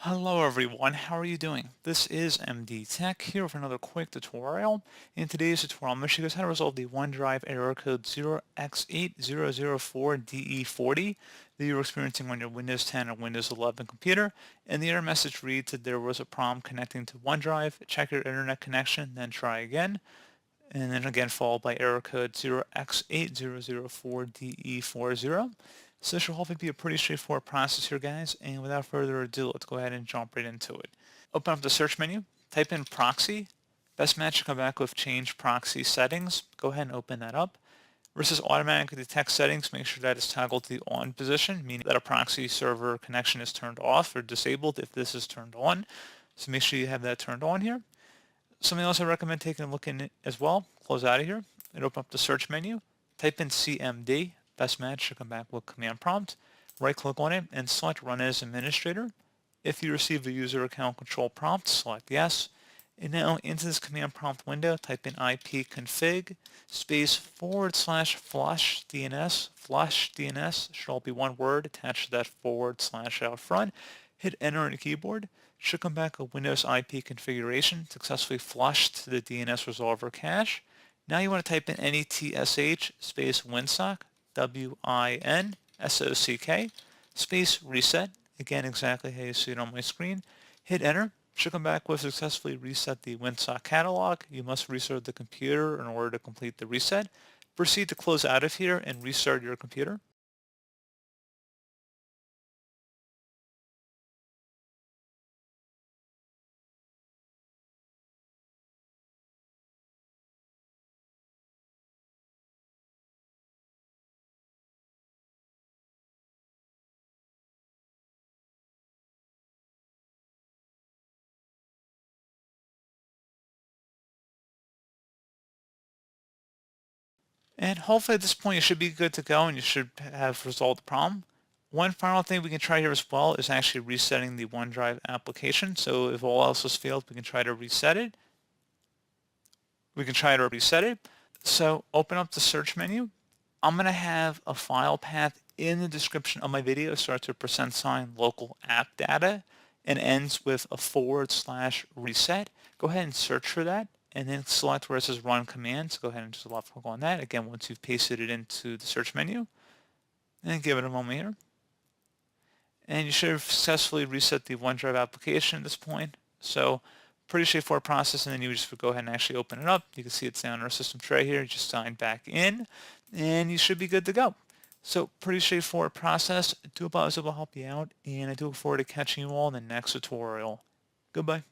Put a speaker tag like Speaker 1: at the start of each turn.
Speaker 1: Hello everyone, how are you doing? This is MD Tech here with another quick tutorial. In today's tutorial, I'm going to show you guys how to resolve the OneDrive error code 0x8004DE40 that you're experiencing on your Windows 10 or Windows 11 computer. And the error message reads that there was a problem connecting to OneDrive. Check your internet connection, then try again. And then again followed by error code 0x8004DE40. So this should hopefully be a pretty straightforward process here, guys, and without further ado, let's go ahead and jump right into it. Open up the search menu, type in proxy. Best match to come back with change proxy settings. Go ahead and open that up. Versus automatically detect settings, make sure that is toggled to the on position, meaning that a proxy server connection is turned off or disabled if this is turned on. So make sure you have that turned on here. Something else I recommend taking a look in as well. Close out of here and open up the search menu. Type in CMD. Best match should come back with command prompt. Right click on it and select run as administrator. If you receive a user account control prompt, select yes. And now into this command prompt window, type in ipconfig space /flush DNS. Flush DNS should all be one word attached to that / out front. Hit enter on the keyboard. Should come back a Windows IP configuration successfully flushed to the DNS resolver cache. Now you want to type in netsh space winsock, WINSOCK, space reset. Again, exactly how you see it on my screen. Hit enter. Should come back with successfully reset the WinSock catalog. You must restart the computer in order to complete the reset. Proceed to close out of here and restart your computer. And hopefully at this point you should be good to go and you should have resolved the problem. One final thing we can try here as well is actually resetting the OneDrive application. So if all else has failed, we can try to reset it. So open up the search menu. I'm going to have a file path in the description of my video. Starts with % local app data and ends with a /reset. Go ahead and search for that and then select where it says run command. So go ahead and just left click on that. Again, once you've pasted it into the search menu, and give it a moment here. And you should have successfully reset the OneDrive application at this point. So pretty straightforward process, and then you just go ahead and actually open it up. You can see it's down in our system tray here. You just sign back in, and you should be good to go. So pretty straightforward process. I do hope I was able to help you out, and I do look forward to catching you all in the next tutorial. Goodbye.